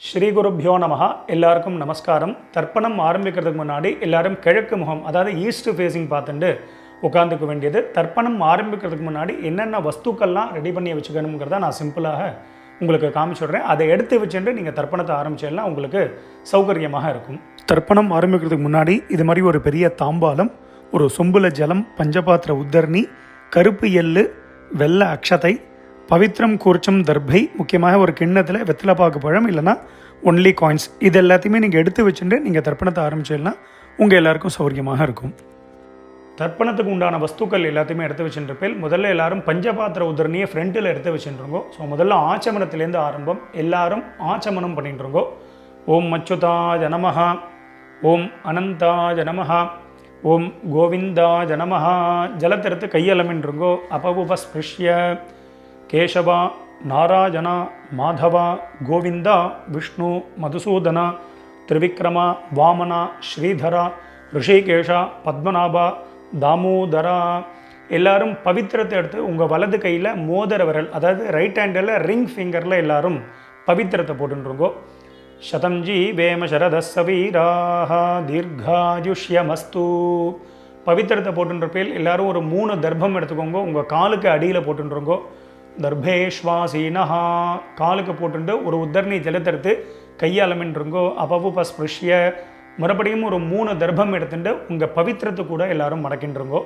ஸ்ரீ குருப்யோ நமஹ. எல்லாருக்கும் நமஸ்காரம். தர்ப்பணம் ஆரம்பிக்கிறதுக்கு முன்னாடி எல்லாரும் கிழக்கு முகம், அதாவது ஈஸ்ட் ஃபேஸிங் பார்த்துட்டு உட்காந்துக்க வேண்டியது. தர்ப்பணம் ஆரம்பிக்கிறதுக்கு முன்னாடி என்னென்ன வஸ்துக்கள்லாம் ரெடி பண்ணி வச்சுக்கணுங்கிறத நான் சிம்பிளாக உங்களுக்கு காமிச்சுடுறேன். அதை எடுத்து வச்சுட்டு நீங்கள் தர்ப்பணத்தை ஆரம்பிச்சிடலாம், உங்களுக்கு சௌகரியமாக இருக்கும். தர்ப்பணம் ஆரம்பிக்கிறதுக்கு முன்னாடி இது மாதிரி ஒரு பெரிய தாம்பாலம், ஒரு சொம்புல ஜலம், பஞ்சபாத்திர உத்தரணி, கருப்பு எள்ளு, வெள்ளை அக்ஷதை, பவித்ரம் கூர்ச்சம் தர்பை, முக்கியமாக ஒரு கிண்ணத்தில் வெத்தலைப்பாக்கு பழம் இல்லைனா ஒன்லி காயின்ஸ், இது எல்லாத்தையுமே நீங்கள் எடுத்து வச்சுட்டு நீங்கள் தர்ப்பணத்தை ஆரம்பிச்சிடலாம், உங்கள் எல்லாருக்கும் சௌகரியமாக இருக்கும். தர்ப்பணத்துக்கு உண்டான வஸ்துக்கள் எல்லாத்தையுமே எடுத்து வச்சுருப்பேன். முதல்ல எல்லாரும் பஞ்சபாத்திர உதரணியை ஃப்ரண்ட்டில் எடுத்து வச்சுருங்கோ. ஸோ முதல்ல ஆச்சமனத்திலேருந்து ஆரம்பம். எல்லாரும் ஆச்சமனம் பண்ணிட்டுருங்கோ. ஓம் அச்சுதாய நமஹ, ஓம் அனந்தாய நமஹ, ஓம் கோவிந்தாய நமஹ. ஜலத்தெடுத்து கையலமின்றுங்கோ. அபவுபஸ்பிருஷ்ய கேசவா நாராயணா மாதவா கோவிந்தா விஷ்ணு மதுசூதனா திரிவிக்ரமா வாமனா ஸ்ரீதரா ரிஷிகேஷா பத்மநாபா தாமோதரா. எல்லாரும் பவித்திரத்தை எடுத்து உங்கள் வலது கையில் மோதிர விரல், அதாவது ரைட் ஹேண்டில் ரிங் ஃபிங்கரில் எல்லாரும் பவித்திரத்தை போட்டுருங்கோ. சதம்ஜி வேம சரதஸ்ஸ வீராஹ தீர்காயுஷ்யமஸ்து. பவித்திரத்தை போட்டுருப்பேல் எல்லாரும் ஒரு 3 தர்ப்பம் எடுத்துக்கோங்க. உங்கள் காலுக்கு அடியில் போட்டுருங்கோ. தர்பேஷ்வாசீனஹா, காலுக்கு போட்டுட்டு ஒரு உத்தரணி ஜலத்தெடுத்து கையாலமின்றுங்கோ. அபவுபஸ்பிருஷ்ய, மறுபடியும் ஒரு 3 தர்ப்பம் எடுத்துட்டு உங்கள் பவித்திரத்தை கூட எல்லாரும் மடக்கின்றுங்கோ.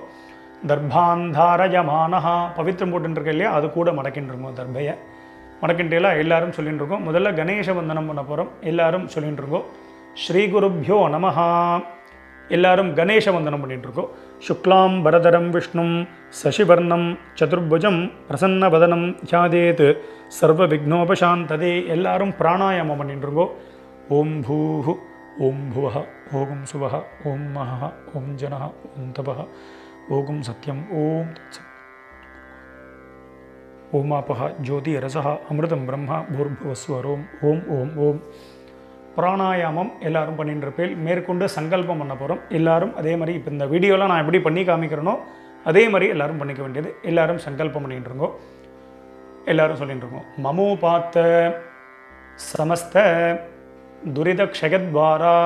தர்பாந்தாரயமானஹா, பவித்திரம் போட்டுருக்க இல்லையா, அது கூட மடக்கின்றுங்கோ. தர்பையை மடக்கின்றேலாம் எல்லாரும் சொல்லிட்டு இருக்கோம். முதல்ல கணேச வந்தனம் பண்ண போகிறோம். எல்லாரும் சொல்லிட்டு இருக்கோம் ஸ்ரீ குருப்யோ நமஹா. எல்லாரும் கணேச வந்தனம் பண்ணிட்டுருக்கோம். சுக்லாம் பரதரம் விஷ்ணும் சசிவர்ணம் சதுர்புஜம் பிரசன்னவதனம் தியாதேத் சர்வ விக்னோபசாந்ததே. எல்லாரும் பிராணாயாமம் பண்ணிட்டுருக்கோ. ஓம் பூஹு ஓம் புவஹ ஓம் சுவஹ ஓம் மஹ ஓம் ஜனஹ ஓம் தபஹ ஓம் சத்யம் ஓம் தத்சத் ஓமாபஹ ஜோதி ரசஹ அமிர்தம் பிரம்மா பூர்புவஸ்வரோம் ஓம் ஓம் ஓம். பிராணாயாமம் எல்லாரும் பண்ணிட்டுருப்பேன். மேற்கொண்டு சங்கல்பம் பண்ண போகிறோம். எல்லாரும் அதே மாதிரி இப்போ இந்த வீடியோவில் நான் எப்படி பண்ணி காமிக்கிறேனோ அதே மாதிரி எல்லாரும் பண்ணிக்க வேண்டியது. எல்லாரும் சங்கல்பம் பண்ணிட்டுருங்கோ. எல்லாரும் சொல்லிட்டுருக்கோம். மமோபாத்த சமஸ்த துரித க்ஷயத்வாரா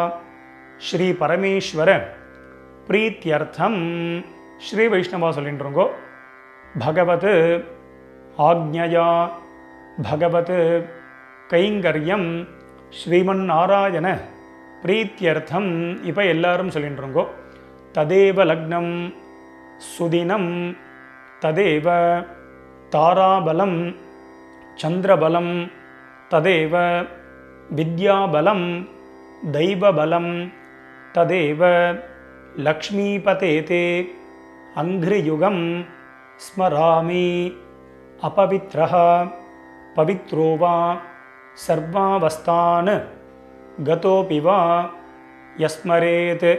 ஸ்ரீ பரமேஸ்வர பிரீத்தியர்த்தம். ஸ்ரீ வைஷ்ணவா சொல்லிட்டுருங்கோ. பகவத் ஆக்ஞயா பகவத் கைங்கரியம் ஸ்ரீமன் நாராயண பிரீத்தியர்த்தம். இப்போ எல்லாரும் சொல்லிட்டுருங்கோ. ததேவ லக்னம் சுதினம் ததேவ தாராபலம் சந்திரபலம் ததேவ வித்யாபலம் தெய்வபலம் ததேவ லக்ஷ்மீபதேதே அங்கிரியுகம் ஸ்மராமி அபவித்ரஹ பவித்ரோ வா சர்வாவஸ்தான் கதோபி வா யஸ்மரேத்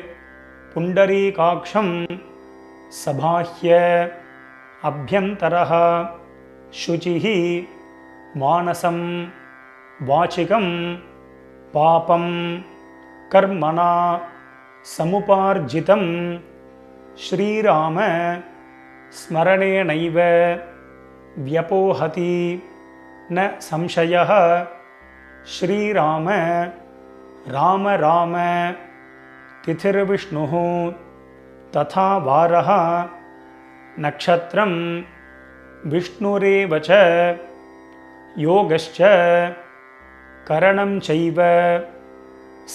புண்டரீகாக்ஷம் சபாஹ்ய அப்யந்தரஹ சுசிஹி மானசம் வாசிகம் பாபம் கர்மணா சமுபார்ஜிதம் ஸ்ரீராம ஸ்மரணேனைவ வ்யபோஹதி ந சம்சயः. ஸ்ரீராம ராம ராம திதிர்விஷ்ணுः ததா வாரः நக்ஷத்ரம் விஷ்ணுரேவ ச யோகஸ்ச கரணம் சைவ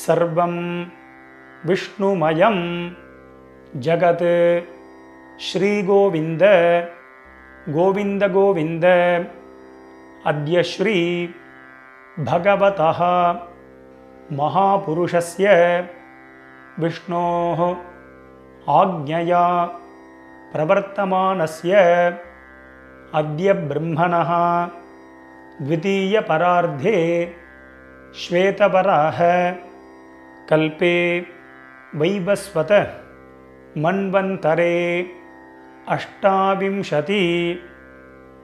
சர்வம் விஷ்ணுமயம் ஜகத். ஸ்ரீகோவிந்த கோவிந்த கோவிந்த. அத்ய ஸ்ரீ பகவதः மகாபுருஷஸ்ய விஷ்ணோः ஆக்ஞயா பிரவர்த்தமானஸ்ய அத்ய பிரம்மணः த்விதீய பரார்த்தே ஸ்வேதவராஹ கல்பே வைவஸ்வத மன்வந்தரே அஷ்டாவிம்சதி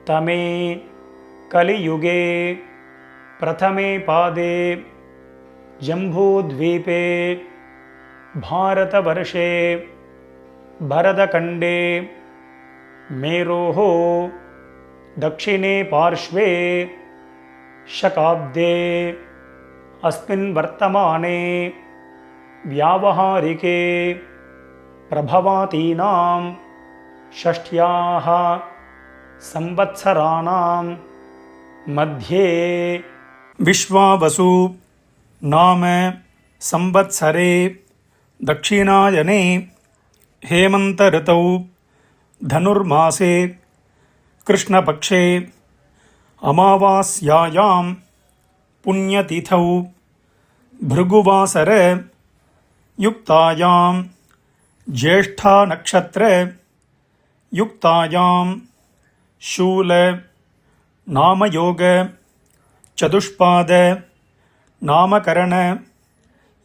தமே கலியுகே பிரதமே பாதே ஜம்பூத்வீபே பாரதவர்ஷே பரதகண்டே மேரோः दक्षिणे पार्श्वे शकाब्दे अस्मिन् वर्तमाने व्यावहारिके प्रभवातीनां षष्ट्याः संवत्सराणां मध्ये विश्वावसु नाम संवत्सरे दक्षिणायने हेमंत ऋतौ धनुर्मासे कृष्णपक्षे अमावास्यायां पुण्यतिथौ भृगुवासर युक्तायां ज्येष्ठा नक्षत्र युक्तायां शूल नामयोग चतुष्पाद नामकरण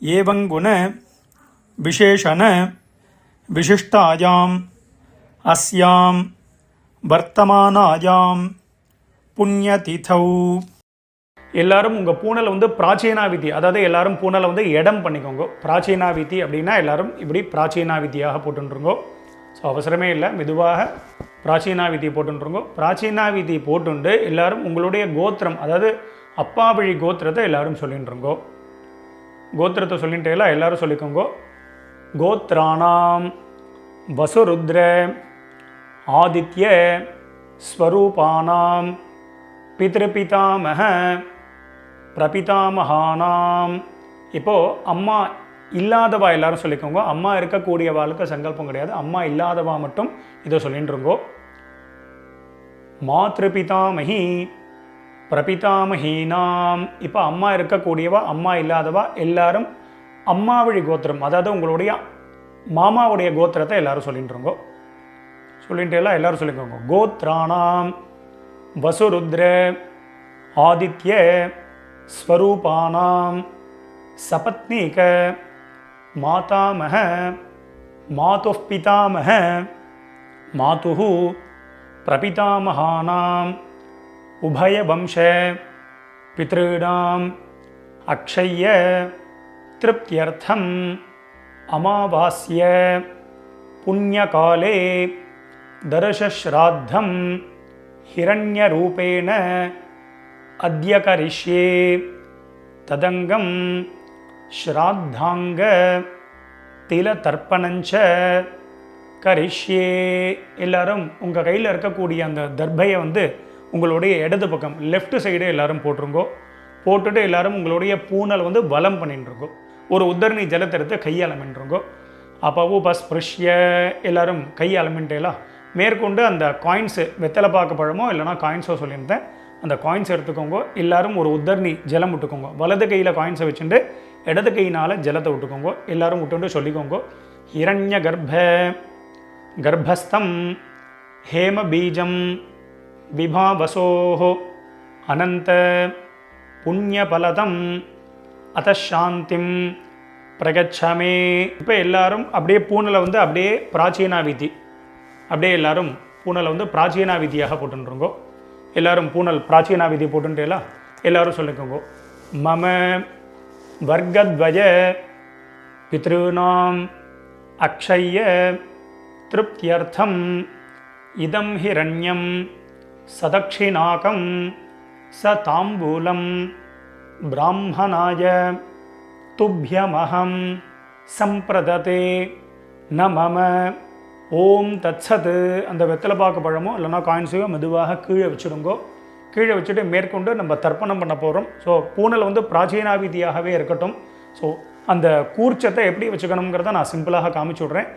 एवं गुण विशेषण विशिष्टायां अस्यां वर्तमानायां पुण्यतिथौ. எல்லாரும் உங்கள் பூனலை வந்து பிராச்சீனாவிதி, அதாவது எல்லாரும் பூனலை வந்து இடம் பண்ணிக்கோங்க. பிராச்சீனாவிதி அப்படின்னா எல்லாரும் இப்படி பிராச்சீனாவிதியாக போட்டுருங்கோ. ஸோ அவசரமே இல்லை, மெதுவாக பிராச்சீனாவிதி போட்டுருங்கோ. பிராச்சீனாவிதி போட்டுண்டு எல்லாரும் உங்களுடைய கோத்திரம், அதாவது அப்பா வழி கோத்திரத்தை எல்லாரும் சொல்லிட்டுருங்கோ. கோத்திரத்தை சொல்லிட்டு எல்லாரும் சொல்லிக்கோங்க. கோத்ராணாம் வசுருத்ர ஆதித்ய ஸ்வரூபானாம் பித்ருபிதாமக பிரபிதாமகானாம். இப்போது அம்மா இல்லாதவா எல்லாரும் சொல்லிக்கோங்க. அம்மா இருக்கக்கூடியவாளுக்கு சங்கல்பம் கிடையாது, அம்மா இல்லாதவா மட்டும் இதை சொல்லிட்டுருங்கோ. மாத்ருபிதாமகி பிரபிதாமகீனாம். இப்போ அம்மா இருக்கக்கூடியவா அம்மா இல்லாதவா எல்லாரும் அம்மா வழி கோத்திரம், அதாவது உங்களுடைய மாமாவுடைய கோத்திரத்தை எல்லாரும் சொல்லிட்டுருங்கோ. சொல்லிட்டு எல்லாரும் சொல்லிக்கோங்க. கோத்ராணாம் வசுருத்ர ஆதித்ய ஸ்வரூபானாம் சபத்னீக மாதாமக மாதுः பிதாமக மாதுः பிரபிதாமகானாம் உபயவம்ச பித்ருணாம் அக்ஷய்ய திருப்தியர்த்தம் அமாவாஸ்ய புண்ணியகாலே தர்ஷஸ்ராத்தம் ஹிரண்யரூபேண அத்ய கரிஷ்யே ததங்கம் ஸ்ராத்தாங்க திலதர்ப்பணஞ்ச கரிஷ்யே. எல்லாரும் உங்கள் கையில் இருக்கக்கூடிய அந்த தர்பையை வந்து உங்களுடைய இடது பக்கம் லெஃப்ட் சைடு எல்லாரும் போட்டுருங்கோ. போட்டுட்டு எல்லாரும் உங்களுடைய பூனல் வந்து வலம் பண்ணிட்டுருங்கோ. ஒரு உத்தரணி ஜலத்தை எடுத்து கையாளமின்றுங்கோ. அப்போ உபஸ்பிருஷ்ய எல்லாரும் கையாளமின்ட்டேலாம் மேற்கொண்டு அந்த காயின்ஸு வெத்தலை பாக்கு பழமோ இல்லைனா காயின்ஸோ சொல்லியிருந்தேன், அந்த காயின்ஸ் எடுத்துக்கோங்க. எல்லாரும் ஒரு உத்தரணி ஜலம் விட்டுக்கோங்க. வலது கையில் காயின்ஸை வச்சுட்டு இடது கையினால் ஜலத்தை விட்டுக்கோங்க. எல்லாரும் விட்டுண்டு சொல்லிக்கோங்க. ஹிரண்ய கர்ப்பஸ்தம் ஹேம பீஜம் விபாவசோஹோ அனந்த புண்ணியபலதம் அதசாந்திம் பிரகச்சமே. இப்போ எல்லாரும் அப்படியே பூனலை வந்து அப்படியே பிராச்சீனாவிதி, அப்படியே எல்லாரும் பூனலை வந்து பிராச்சீனாவிதியாக போட்டுருங்கோ. எல்லாரும் பூனல் பிராச்சீனாவிதி போட்டுட்டேலா எல்லாரும் சொல்லிக்கோங்க. மம வர்க்கத்வய பித்ருணாம் அக்ஷய்ய திருப்தியர்த்தம் இதம் ஹிரண்யம் சதக்ஷிணாகம் ச தாம்பூலம் பிராமணாய துப்யமஹம் சம்பிரததே ந மம ஓம் தத்சத். அந்த வெத்தலை பாக்கு பழமோ இல்லைனா காயின்ஸையோ மெதுவாக கீழே வச்சுடுங்கோ. கீழே வச்சுட்டு மேற்கொண்டு நம்ம தர்ப்பணம் பண்ண போகிறோம். ஸோ பூனல் வந்து பிராச்சீனாவிதியாகவே இருக்கட்டும். ஸோ அந்த கூர்ச்சத்தை எப்படி வச்சுக்கணுங்கிறத நான் சிம்பிளாக காமிச்சு விட்றேன்.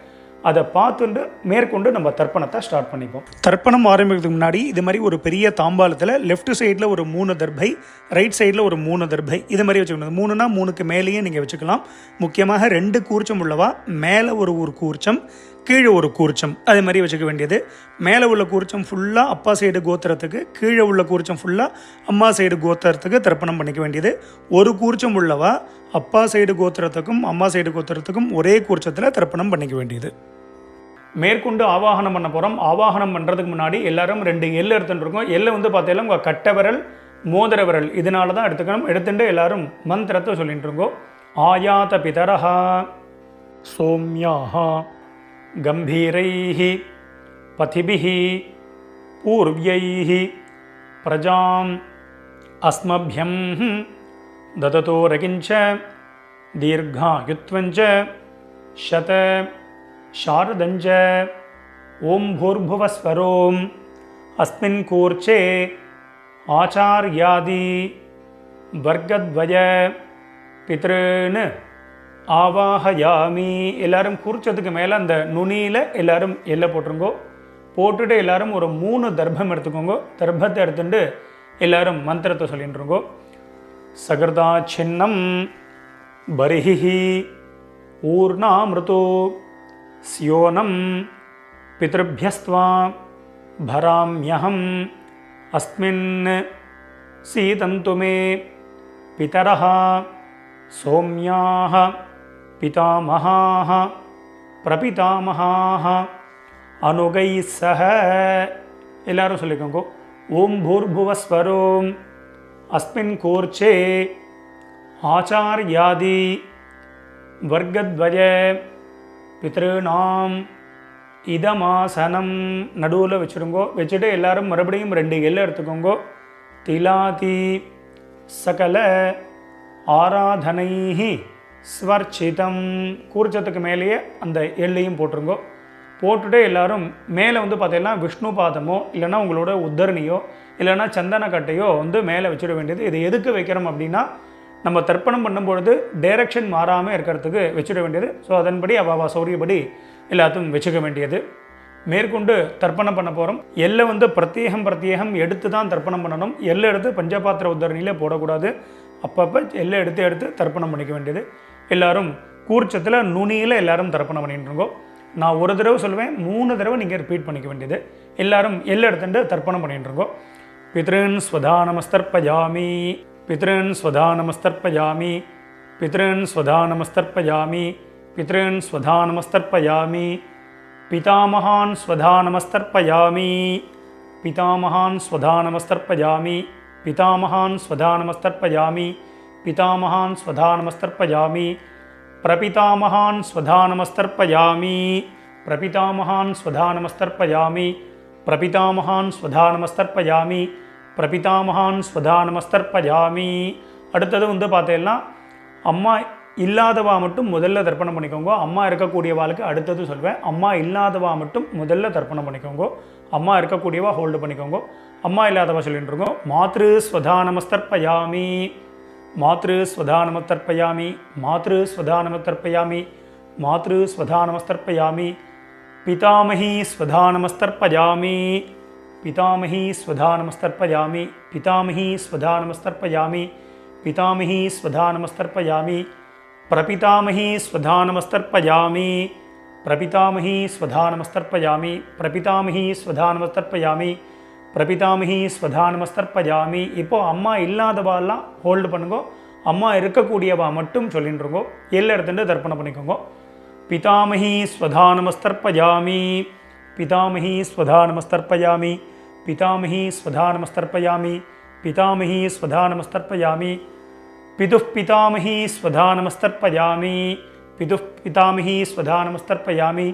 அதை பார்த்துட்டு மேற்கொண்டு நம்ம தர்ப்பணத்தை ஸ்டார்ட் பண்ணிப்போம். தர்ப்பணம் ஆரம்பிக்கிறதுக்கு முன்னாடி இது மாதிரி ஒரு பெரிய தாம்பாலத்தில் லெஃப்ட் சைடில் ஒரு 3 தர்பை, ரைட் சைடில் ஒரு 3 தர்பை, இது மாதிரி வச்சுக்கணும். 3னா 3க்கு மேலேயே நீங்கள் வச்சுக்கலாம். முக்கியமாக 2 கூர்ச்சம் உள்ளவா மேலே ஒரு கூர்ச்சம், கீழே ஒரு கூர்ச்சம், அது மாதிரி வச்சுக்க வேண்டியது. மேலே உள்ள கூர்ச்சம் ஃபுல்லாக அப்பா சைடு கோத்திரத்துக்கு, கீழே உள்ள கூர்ச்சம் ஃபுல்லாக அம்மா சைடு கோத்திரத்துக்கு தர்ப்பணம் பண்ணிக்க வேண்டியது. ஒரு கூர்ச்சம் உள்ளவா அப்பா சைடு கோத்திரத்துக்கும் அம்மா சைடு கோத்திரத்துக்கும் ஒரே கூர்ச்சத்தில் தர்ப்பணம் பண்ணிக்க வேண்டியது. மேற்கொண்டு ஆவாகனம் பண்ண போகிறோம். ஆவாகனம் பண்ணுறதுக்கு முன்னாடி எல்லாரும் 2 எள்ளு எடுத்துட்டுருக்கோம். எள்ளை வந்து பார்த்தீங்கன்னா உங்கள் கட்டை விரல் மோதிர விரல் இதனால தான் எடுத்துக்கணும். எடுத்துட்டு எல்லாரும் மந்திரத்தை சொல்லிட்டு இருக்கோம். ஆயாத பிதரஹா சோம்யாஹா கம்பீரைஹ பதிபிஹ பூர்வ்யைஹ பிரஜாம் அஸ்மப்யம் ददतो रकिञ्च दीर्घायुत्वञ्च शत शारदञ्च ओं भूर्भुवस्वरोम् अस्मिन् कूर्चे आचार्यादि वर्गद्वय पितॄन् ஆவாஹயாமி. எல்லாரும் குறிச்சதுக்கு மேலே அந்த நுனியில் எல்லாரும் எல்லை போட்டுருங்கோ. போட்டுட்டு எல்லாரும் ஒரு 3 தர்ப்பம் எடுத்துக்கோங்க. தர்ப்பத்தை எடுத்துட்டு எல்லாரும் மந்திரத்தை சொல்லிட்டுருங்கோ. சகர்தா சின்னம் பரிஹி ஊர்ணாமிருதோ ஸ்யோனம் பித்ருபியஸ்த்வா பராம்யஹம் அஸ்மின் சீதந்து மே பிதரஹ சோம்யாஹ பிதாமஹாஹ பிரபிதாமஹாஹ அனுகை சஹ. எல்லாரும் சொல்லிக்கோங்க. ஓம் பூர்புவஸ்வரோம் அஸ்மின் கூர்ச்சே ஆச்சார்யாதி வர்க்கத்வய பித்ருநாம் இதமாசனம். நடுவில் வச்சுருங்கோ. வச்சுட்டு எல்லாரும் மறுபடியும் 2 எல்லை எடுத்துக்கோங்க. திலாதி சகல ஆராதனைஹி ஸ்வர்ச்சிதம். கூர்ச்சத்துக்கு மேலேயே அந்த எல்லையும் போட்டுருங்கோ. போட்டுட்டு எல்லாரும் மேலே பார்த்தீங்கன்னா விஷ்ணு பாதமோ இல்லைன்னா உங்களோட உத்தரணியோ இல்லைன்னா சந்தனக்கட்டையோ மேலே வச்சிட வேண்டியது. இது எதுக்கு வைக்கிறோம் அப்படின்னா நம்ம தர்ப்பணம் பண்ணும்பொழுது டைரக்ஷன் மாறாமல் இருக்கிறதுக்கு வச்சிட வேண்டியது. ஸோ அதன்படி அவ சௌரியப்படி எல்லாத்தையும் வச்சுக்க வேண்டியது. மேற்கொண்டு தர்ப்பணம் பண்ண போகிறோம். எல்லை பிரத்யேகம் எடுத்து தான் தர்ப்பணம் பண்ணணும். எல்லை எடுத்து பஞ்சபாத்திர உத்தரணியில் போடக்கூடாது. அப்பப்போ எல்லை எடுத்து தர்ப்பணம் பண்ணிக்க வேண்டியது. எல்லாரும் கூர்ச்சத்தில் நுனியில் எல்லாரும் தர்ப்பணம் பண்ணிட்டுருங்கோ. நான் ஒரு தடவை சொல்லுவேன், 3 தடவை நீங்கள் ரிப்பீட் பண்ணிக்க வேண்டியது. எல்லாரும் எல்லை எடுத்துட்டு தர்ப்பணம் பண்ணிட்டுருங்கோ. பித்ருன் ஸ்வதானமஸ்தர்ப்பயாமி பித்ருன் ஸ்வதானமஸ்தர்ப்பயாமி பித்ருன் ஸ்வதானமஸ்தர்ப்பயாமி பித்ருன் ஸ்வதானமஸ்தர்ப்பயாமி பிதாமகான் ஸ்வதானமஸ்தர்ப்பயாமி பிதாமகான் ஸ்வதானமஸ்தர்ப்பயாமி பிதாமகான் ஸ்வதானமஸ்தர்ப்பயாமி பிதாமகான் ஸ்வதானமஸ்தர்ப்பயாமி பிரபிதாமகான் ஸ்வதானமஸ்தர்ப்பயாமி பிரபிதாமகான் ஸ்வதானமஸ்தர்ப்பயாமி பிரபிதாமகான் ஸ்வதானமஸ்தர்ப்பயாமி பிரபிதாமகான் ஸ்வதானமஸ்தர்ப்பயாமி. அடுத்தது பார்த்தீங்கன்னா அம்மா இல்லாதவா மட்டும் முதல்ல தர்ப்பணம் பண்ணிக்கோங்க. அம்மா இருக்கக்கூடியவாளுக்கு அடுத்தது சொல்வேன். அம்மா இல்லாதவா மட்டும் முதல்ல தர்ப்பணம் பண்ணிக்கோங்க. அம்மா இருக்கக்கூடியவா ஹோல்டு பண்ணிக்கோங்க. அம்மா இல்லாதவா சொல்லிட்டு இருக்கோம். மாத்ரு ஸ்வதானமஸ்தர்ப்பயாமி மாத்ரு ஸ்வதானமஸ்தர்ப்பயாமி மாத்ரு ஸ்வதானமஸ்தர்ப்பயாமி மாத்ரு ஸ்வதானமஸ்தர்ப்பயாமி பிதாமஹி ஸ்வதானமஸ்தர்ப்பயாமி பிதாமஹி ஸ்வதானமஸ்தர்ப்பயாமி பிதாமஹி ஸ்வதானமஸ்தர்ப்பயாமி பிதாமஹி ஸ்வதானமஸ்தர்ப்பயாமி பிரபிதாமஹி ஸ்வதானமஸ்தர்ப்பயாமி பிரபிதாமஹி ஸ்வதானமஸ்தர்ப்பயாமி பிரபிதாமஹி ஸ்வதானமஸ்தர்ப்பயாமி பிரபிதாமஹி ஸ்வதானமஸ்தர்ப்பயாமி. இப்போது அம்மா இல்லாதவாலாம் ஹோல்டு பண்ணுங்க. அம்மா இருக்கக்கூடியவா மட்டும் சொல்லிட்டுருங்கோ. எல்லை எடுத்துட்டு தர்ப்பணம் பண்ணிக்கோங்க. பிதாமஹி ஸ்வதானமஸ்தர்ப்பயாமி பிதாமஹி ஸ்வதானமஸ்தர்ப்பயாமி பிதாமஹி ஸ்வதானமஸ்தர்ப்பயாமி பிதாமஹி ஸ்வதானமஸ்தர்ப்பயாமி பிதுः பிதாமஹி ஸ்வதானமஸ்தர்ப்பயாமி பிதுः பிதாமஹி ஸ்வதானமஸ்தர்ப்பயாமி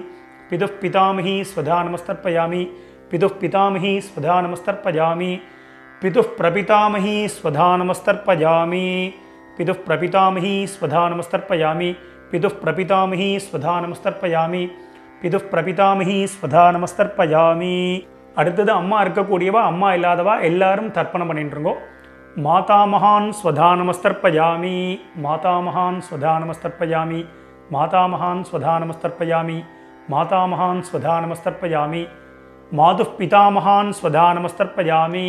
பிதுः பிதாமஹி ஸ்வதானமஸ்தர்ப்பயாமி பிதுः பிதாமஹி ஸ்வதானமஸ்தர்ப்பயாமி பிதுः பிரபிதாமஹி ஸ்வதானமஸ்தர்ப்பயாமி பிதுः பிரபிதாமஹி ஸ்வதானமஸ்தர்ப்பயாமி பிதுः பிரபிதாமஹி ஸ்வதானமஸ்தர்ப்பயாமி பிதுः பிரபிதாமஹி ஸ்வதானமஸ்தர்ப்பயாமி. அடுத்தது அம்மா இருக்கக்கூடியவா அம்மா இல்லாதவா எல்லாரும் தர்ப்பணம் பண்ணிட்டுருங்கோ. மாதாமகான் ஸ்வதானமஸ்தர்ப்பயாமி மாதாமகான் ஸ்வதானமஸ்தர்ப்பயாமி மாதாமகான் ஸ்வதானமஸ்தர்ப்பயாமி மாதாமகான் ஸ்வதானமஸ்தர்ப்பயாமி மாதுः பிதாமகான் ஸ்வதானமஸ்தர்ப்பயாமி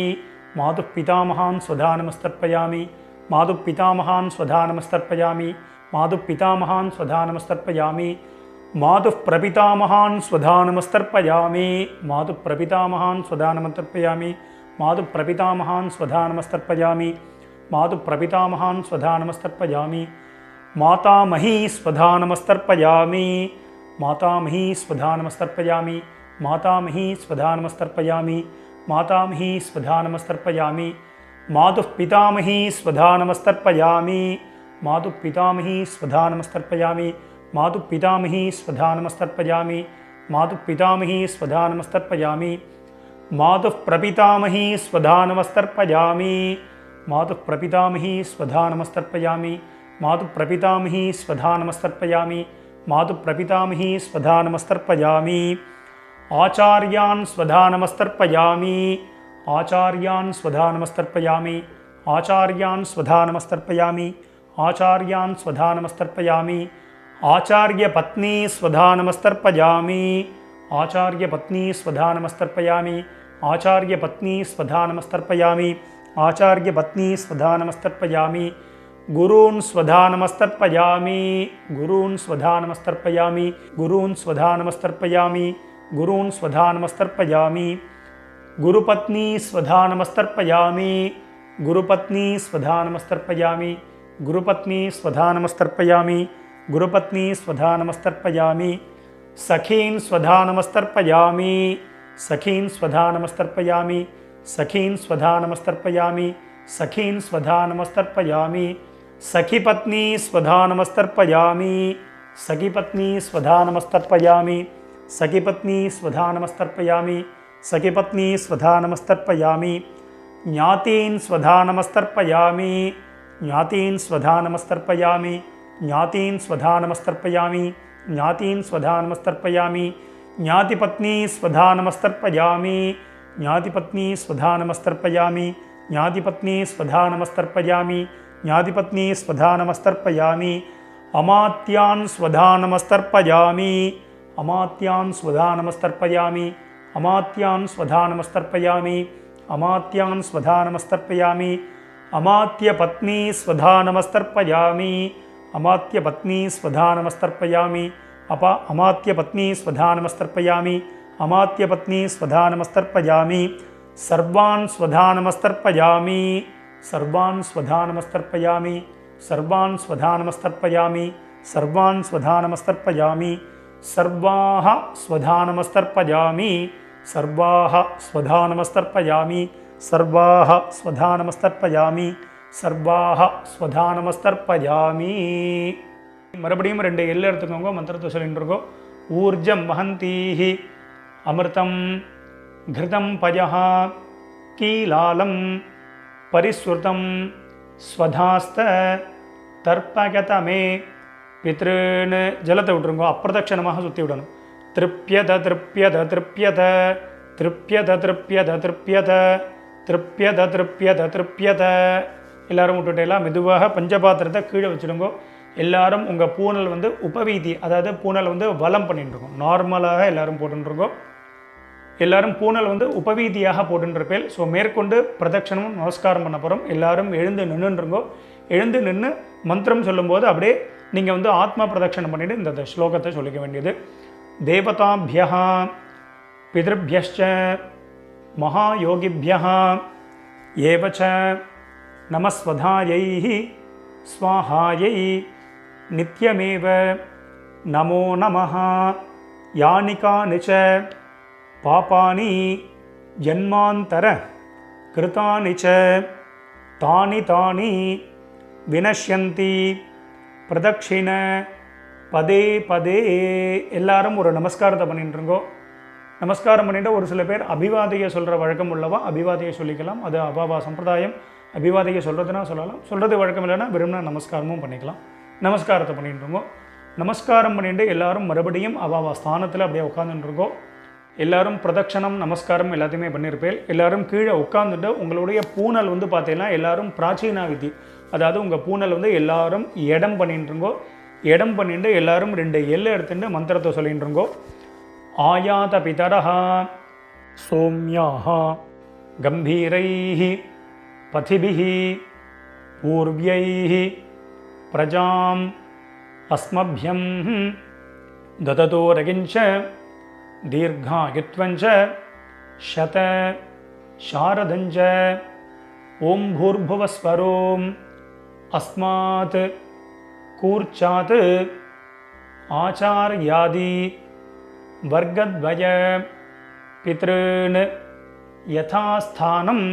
மாதுः பிதாமகான் ஸ்வதானமஸ்தர்ப்பயாமி மாதுः பிதாமகான் ஸ்வதானமஸ்தர்ப்பயாமி மாதுः பிதாமகான் ஸ்வதானமஸ்தர்ப்பயாமி மாதுः பிரபிதாமகான் ஸ்வதானமஸ்தர்ப்பயாமி மாதுः பிரபிதாமகான் ஸ்வதானமஸ்தர்ப்பயாமி மாதுः பிரபிதாமகான் ஸ்வதானமஸ்தர்ப்பயாமி மாதுः பிரபிதாமகான் ஸ்வதானமஸ்தர்ப்பயாமி மாதாமஹி ஸ்வதானமஸ்தர்ப்பயாமி மாதாமஹி ஸ்வதானமஸ்தர்ப்பயாமி மாதாமஹி ஸ்வதானமஸ்தர்ப்பயாமி மாதாமஹி ஸ்வதானமஸ்தர்ப்பயாமி மாதுः பிதாமஹி ஸ்வதானமஸ்தர்ப்பயாமி மாதுः பிதாமஹி ஸ்வதானமஸ்தர்ப்பயாமி மாதுः பிதாமஹி ஸ்வதானமஸ்தர்ப்பயாமி மாதுः பிதாமஹி ஸ்வதானமஸ்தர்ப்பயாமி மாதுः பிரபிதாமஹி ஸ்வதானமஸ்தர்ப்பயாமி मातुः प्रपितामही स्वधा नमस्तर्पयामि मातुः प्रपितामही स्वधा नमस्तर्पयामि मातुः प्रपितामही स्वधा नमस्तर्पयामि आचार्यान् स्वधा नमस्तर्पयामि आचार्यान् स्वधा नमस्तर्पयामि आचार्यान् स्वधा नमस्तर्पयामि आचार्यान् स्वधा नमस्तर्पयामि आचार्यपत्नी स्वधा नमस्तर्पयामि आचार्यपत्नी स्वधा नमस्तर्पयामि आचार्यपत्नी स्वधा नमस्तर्पयामि आचार्यपत्नी स्वधा नमस्तर्पयामि गुरून् स्वधा नमस्तर्पयामि गुरून् स्वधा नमस्तर्पयामि गुरून् स्वधा नमस्तर्पयामि गुरून् स्वधा नमस्तर्पयामि गुरुपत्नी स्वधा नमस्तर्पयामि गुरुपत्नी स्वधा नमस्तर्पयामि गुरुपत्नी स्वधा नमस्तर्पयामि गुरुपत्नी स्वधा नमस्तर्पयामि सखीन् स्वधा नमस्तर्पयामि सखीन् स्वधा नमस्तर्पयामि सखीन् स्वधा नमस्तर्पयामि सखीन् स्वधा नमस्तर्पयामि सखीपत्नी स्वधा नमस्तर्पयामि सखीपत्नी स्वधा नमस्तर्पयामि सखीपत्नी स्वधा नमस्तर्पयामि सखीपत्नी स्वधा नमस्तर्पयामि ज्ञातीन् स्वधा नमस्तर्पयामि ज्ञातीन् स्वधा नमस्तर्पयामि ज्ञातीन् स्वधा नमस्तर्पयामि ज्ञातीन् स्वधा नमस्तर्पयामि ज्ञातिपत्नी स्वधा नमस्तर्पयामि ज्ञातिपत्नी स्वधा नमस्तर्पयामि ज्ञातिपत्नी स्वधा नमस्तर्पयामि ज्ञातिपत्नी स्वधा नमस्तर्पयामि अमात्यान् स्वधा नमस्तर्पयामि अमात्यान् स्वधा नमस्तर्पयामि अमात्यान् स्वधा नमस्तर्पयामि अमात्यान् स्वधा नमस्तर्पयामि अमात्यपत्नी स्वधा नमस्तर्पयामि अमात्यपत्नी स्वधा नमस्तर्पयामि अमात्यपत्नी स्वधा नमस्तर्पयामि अमात्यपत्नी स्वधा नमस्तर्पयामि सर्वान् स्वधा नमस्तर्पयामि सर्वान् स्वधा नमस्तर्पयामि सर्वान् स्वधा नमस्तर्पयामि सर्वान् स्वधा नमस्तर्पयामि सर्वाः स्वधा नमस्तर्पयामि सर्वाः स्वधा नमस्तर्पयामि सर्वाः स्वधा नमस्तर्पयामि सर्वाः स्वधा नमस्तर्पयामि மறுபடியும் ரெண்டு எல்லை எடுத்துக்கோங்க மந்திரத்தை சொல்லிட்டு இருக்கோம் ஊர்ஜம் வஹந்தீஹி அமிர்தம் घृतं पयः कीलालं परिस्रुतं स्वधास्त तर्पगतमे पितॄन् जलத்தை விட்டுருங்க அப்பிரதட்சணமாக சுற்றி விடணும் திருப்யத திருப்யத திருப்யத திருப்யத திருப்யத திருப்யத திருப்யத திருப்யத திருப்யத எல்லாரும் விட்டுட்டேலாம் மெதுவாக பஞ்சபாத்திரத்தை கீழே வச்சுடுங்க எல்லாரும் உங்கள் பூனல் வந்து உபவீதி அதாவது பூனல் வந்து வலம் பண்ணிட்டு இருக்கோம் நார்மலாக எல்லாரும் போட்டுருக்கோம் எல்லாரும் பூனல் வந்து உபவீதியாக போட்டுருப்பேன் ஸோ மேற்கொண்டு பிரதட்சணமும் நமஸ்காரம் பண்ண போகிறோம் எல்லாரும் எழுந்து நின்றுருங்கோ எழுந்து நின்று மந்திரம் சொல்லும்போது அப்படியே நீங்கள் வந்து ஆத்மா பிரதட்சணம் பண்ணிவிட்டு இந்த ஸ்லோகத்தை சொல்லிக்க வேண்டியது தேவதாபியா பிதృभ्यश्च மகாயோகிभ्यः ஏவச்ச நமஸ்வதாயை ஸ்வாஹாயை நித்யமேவ நமோ நமः யானிகானி ச பாபானி ஜன்மாந்தர கிருதானி ச தானி தானி வினஷ்யந்தி பிரதட்சிண பதே பதே எல்லாரும் ஒரு நமஸ்காரத்தை பண்ணிட்டுருங்கோ நமஸ்காரம் பண்ணிட்டு ஒரு சில பேர் அபிவாதையை சொல்கிற வழக்கம் உள்ளவா அபிவாதையை சொல்லிக்கலாம் அது அபாவா சம்பிரதாயம் அபிவாதையை சொல்கிறதுனா சொல்லலாம் சொல்கிறது வழக்கம் இல்லைன்னா விரும்பினா நமஸ்காரமும் பண்ணிக்கலாம் நமஸ்காரத்தை பண்ணிட்டுருங்கோ நமஸ்காரம் பண்ணிட்டு எல்லாரும் மறுபடியும் அபாவா ஸ்தானத்தில் அப்படியே உட்காந்துட்டுருங்கோ எல்லாரும் பிரதட்சணம் நமஸ்காரம் எல்லாத்தையுமே பண்ணியிருப்பேன் எல்லாரும் கீழே உட்காந்துட்டு உங்களுடைய பூனல் வந்து பார்த்தீங்கன்னா எல்லாரும் பிராச்சீனா விதி அதாவது உங்கள் பூனல் வந்து எல்லாரும் இடம் பண்ணிட்டுருங்கோ இடம் பண்ணிட்டு எல்லாரும் ரெண்டு எல்லை எடுத்துட்டு மந்திரத்தை சொல்லிட்டுருங்கோ ஆயாத பிதரஹ சோம்யாஹ கம்பீரைஹி பதிபிஹி பூர்வ்யைஹி பிரஜாம் அஸ்மப்யம் தததோ ரகிஞ்ச தீர்காயுத்வஞ்ச சத சாரதஞ்ச ஓம் பூர்புவஸ்வரோம் அஸ்மாத் கூர்ச்சாத் ஆச்சார்யாதி வர்க்கத்வய பித்ருன் யதாஸ்தானம்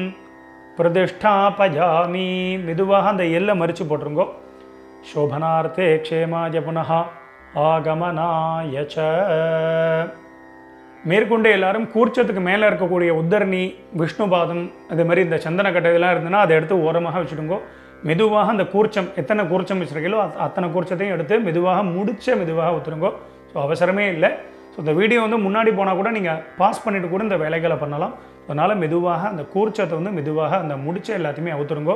பிரதிஷ்டாபயாமி மெதுவாக அந்த எல்லை மறித்து போட்டுருங்கோ சோபனார்த்தே க்ஷேமாய புனः ஆகமனாய ச மேற்கொண்டு எல்லாரும் கூர்ச்சத்துக்கு மேலே இருக்கக்கூடிய உத்தரணி, விஷ்ணுபாதம், அது மாதிரி இந்த சந்தனக்கட்டை இதெல்லாம் இருந்ததுன்னா அதை எடுத்து ஓரமாக வச்சுடுங்கோ. மெதுவாக அந்த கூர்ச்சம், எத்தனை கூர்ச்சம் வச்சுருக்கீங்களோ அத்தனை கூர்ச்சத்தையும் எடுத்து மெதுவாக மெதுவாக ஊற்றுருங்கோ. ஸோ அவசரமே இல்லை. ஸோ இந்த வீடியோ வந்து முன்னாடி போனால் கூட நீங்கள் பாஸ் பண்ணிவிட்டு கூட இந்த வேலைகளை பண்ணலாம். அதனால் மெதுவாக அந்த கூர்ச்சத்தை வந்து மெதுவாக அந்த முடிச்ச எல்லாத்தையுமே அவுத்துருங்கோ.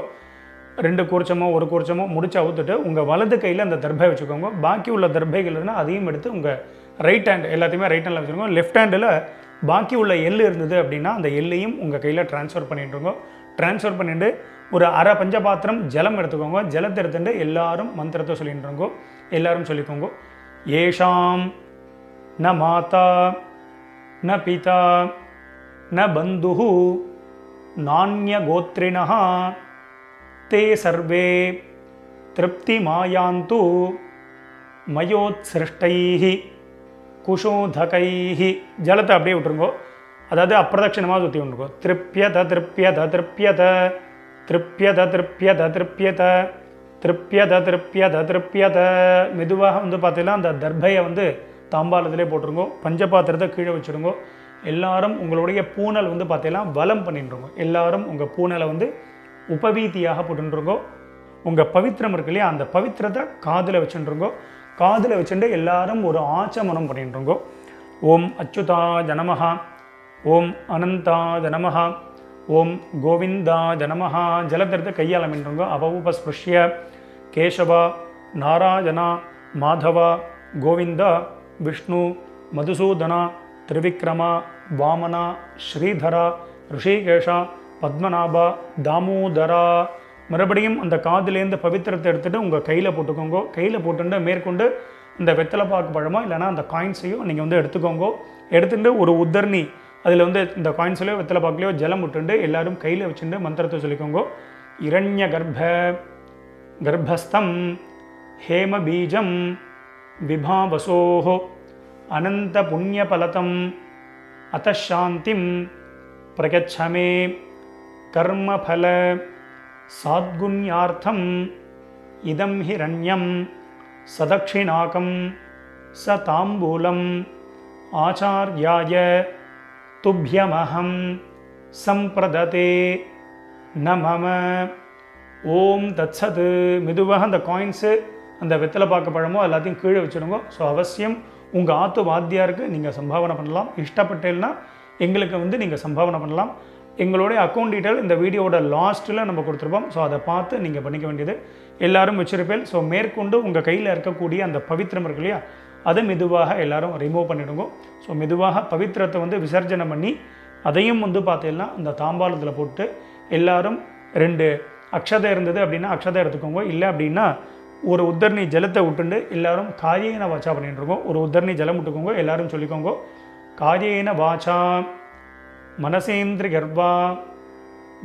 2 கூர்ச்சமோ 1 கூர்ச்சமோ முடிச்சு அவுத்துட்டு உங்கள் வலது கையில் அந்த தர்பை வச்சுக்கோங்க. பாக்கி உள்ள தர்பைகள் இருந்தால் அதையும் எடுத்து உங்கள் ரைட் ஹேண்ட் எல்லாத்தையுமே ரைட் ஹேண்டில் வச்சுருக்கோம். லெஃப்ட் ஹேண்டில் பாக்கி உள்ள எள்ளு இருந்தது அப்படின்னா அந்த எல்லையும் உங்கள் கையில் ட்ரான்ஸ்ஃபர் பண்ணிட்டுருங்க. ட்ரான்ஸ்ஃபர் பண்ணிவிட்டு ஒரு அரை பஞ்சபாத்திரம் ஜலம் எடுத்துக்கோங்க. ஜலத்தை எடுத்துட்டு எல்லாரும் மந்திரத்தை சொல்லிட்டுருங்கோ. எல்லாரும் சொல்லிக்கோங்க. ஏஷாம் ந மாதா ந பிதா ந பந்துஹு நான்ய கோத்ரிணஹ தே சர்வே திருப்தி மாயாந்து மயோத்சிருஷ்டைஹி குஷோதகைஹி. ஜலத்தை அப்படியே விட்டுருங்கோ. அதாவது அப்பிரதட்சிணமாக சுற்றி விட்டுருங்கோ. திருப்யத திருப்யத திருப்யத திருப்யத திருப்யத திருப்யத திருப்யத திருப்யத திருப்யத. மெதுவாக வந்து பார்த்தீங்கன்னா அந்த தர்பையை வந்து தாம்பாளத்திலே போட்டுருங்கோ. பஞ்சபாத்திரத்தை கீழே வச்சுருங்கோ. எல்லாரும் உங்களுடைய பூனல் வந்து பார்த்தீங்கன்னா வலம் பண்ணிட்டுருங்கோ. எல்லாரும் உங்கள் பூனலை வந்து உபவீதியாக போட்டுருங்கோ. உங்கள் பவித்திரம் இருக்கு இல்லையா, அந்த பவித்திரத்தை காதில் வச்சுருங்கோ. காதில் வச்சுட்டு எல்லாரும் ஒரு ஆச்சமனம் பண்ணிட்டுருங்கோ. ஓம் அச்சுதா ஜனமஹா, ஓம் அனந்தா ஜனமஹா, ஓம் கோவிந்தா ஜனமஹா. ஜலத்திரத்தை கையால் மின்றுங்கோ. அபவுபஸ்பிருஷ்ய கேசவா நாராயணா மாதவா கோவிந்தா விஷ்ணு மதுசூதனா திரிவிக்ரமா வாமனா ஸ்ரீதரா ரிஷிகேஷா பத்மநாபா தாமோதரா. மறுபடியும் அந்த காதிலேருந்து பவித்திரத்தை எடுத்துகிட்டு உங்கள் கையில் போட்டுக்கோங்க. கையில் போட்டுட்டு மேற்கொண்டு இந்த வெத்தலை பாக்கு பழமோ இல்லைனா அந்த காயின்ஸையும் நீங்கள் வந்து எடுத்துக்கோங்க. எடுத்துகிட்டு ஒரு உத்தரணி அதில் வந்து இந்த காயின்ஸ்லையோ வெத்தலை பாக்குலையோ ஜலம் விட்டுண்டு எல்லாரும் கையில் வச்சுட்டு மந்திரத்தை சொல்லிக்கோங்க. இரண்ய கர்ப்பஸ்தம் ஹேம பீஜம் விபாவசோஹோ அனந்த புண்ணியபலதம் அத்தசாந்திம் பிரகச்சமே கர்மபல சாத்குண்யார்த்தம் இதம் ஹிரண்யம் சதக்ஷிணாகம் ச தாம்பூலம் ஆச்சார்யாய துப்யமஹம் சம்பிரததே நமம. ஓம் தத்சத். மெதுவாக அந்த காயின்ஸு அந்த வெத்தலை பாக்கு பழமோ எல்லாத்தையும் கீழே வச்சுடுங்க. ஸோ அவசியம் உங்கள் ஆத்து வாத்தியாருக்கு நீங்கள் சம்பாவனை பண்ணலாம். இஷ்டப்பட்டேன்னா எங்களுக்கு வந்து நீங்கள் சம்பாவனை பண்ணலாம். எங்களுடைய அக்கௌண்ட் டீட்டெயில் இந்த வீடியோட லாஸ்ட்டில் நம்ம கொடுத்துருப்போம். ஸோ அதை பார்த்து நீங்கள் பண்ணிக்க வேண்டியது. எல்லோரும் வச்சிருப்பேன். ஸோ மேற்கொண்டு உங்கள் கையில் இருக்கக்கூடிய அந்த பவித்திரம் இருக்கு இல்லையா, அதை மெதுவாக எல்லோரும் ரிமூவ் பண்ணிவிடுங்க. ஸோ மெதுவாக பவித்திரத்தை வந்து விசர்ஜனை பண்ணி அதையும் வந்து பார்த்தீங்கன்னா அந்த தாம்பாளத்தில் போட்டு எல்லாரும் 2 அக்ஷதை இருந்தது அப்படின்னா அக்ஷதை எடுத்துக்கோங்க. இல்லை அப்படின்னா ஒரு உத்தரணி ஜலத்தை விட்டுண்டு எல்லாரும் காயேன வாச்சா பண்ணிட்டுருக்கோம். ஒரு உத்தரணி ஜலம் விட்டுக்கோங்க. எல்லாரும் சொல்லிக்கோங்க. காயேன வாச்சா மனசேந்திர கர்வா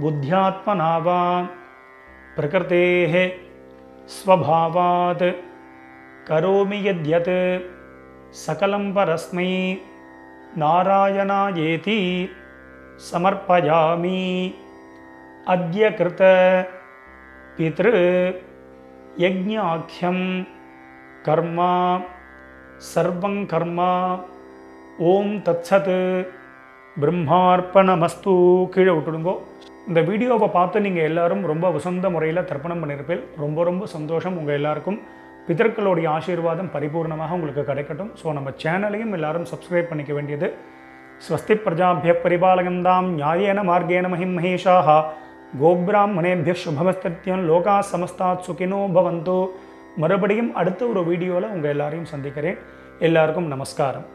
புத்தியாத்மனாவா பிரகிருதேஹ ஸ்வபாவாத் கரோமி யத்யத் சகலம் பரஸ்மை நாராயணாயேதி சமர்ப்பயாமி. அத்ய கிருத பித்ரு யஜ்ஞாக்யம் கர்மா சர்வம் கர்மா. ஓம் தத்சத். பிரம்மார்ப்பணமஸ்து. கீழே விட்டுடுங்கோ. இந்த வீடியோவை பார்த்து நீங்கள் எல்லாரும் ரொம்ப வசந்த முறையில் தர்ப்பணம் பண்ணியிருப்பேன். ரொம்ப ரொம்ப சந்தோஷம். உங்கள் எல்லாருக்கும் பிதர்களுடைய ஆசீர்வாதம் பரிபூர்ணமாக உங்களுக்கு கிடைக்கட்டும். ஸோ நம்ம சேனலையும் எல்லாரும் சப்ஸ்கிரைப் பண்ணிக்க வேண்டியது. ஸ்வஸ்தி பிரஜாபிய பரிபாலகந்தாம் நியாயேன மார்கேன மஹிம் மகேஷாஹ கோப்ராஹ்மணேபிய சுபமஸ்தத்யம் லோகா சமஸ்தாத் சுகினோ பவந்து. மறுபடியும் அடுத்த ஒரு வீடியோவில் உங்கள் எல்லாரையும் சந்திக்கிறேன். எல்லாருக்கும் நமஸ்காரம்.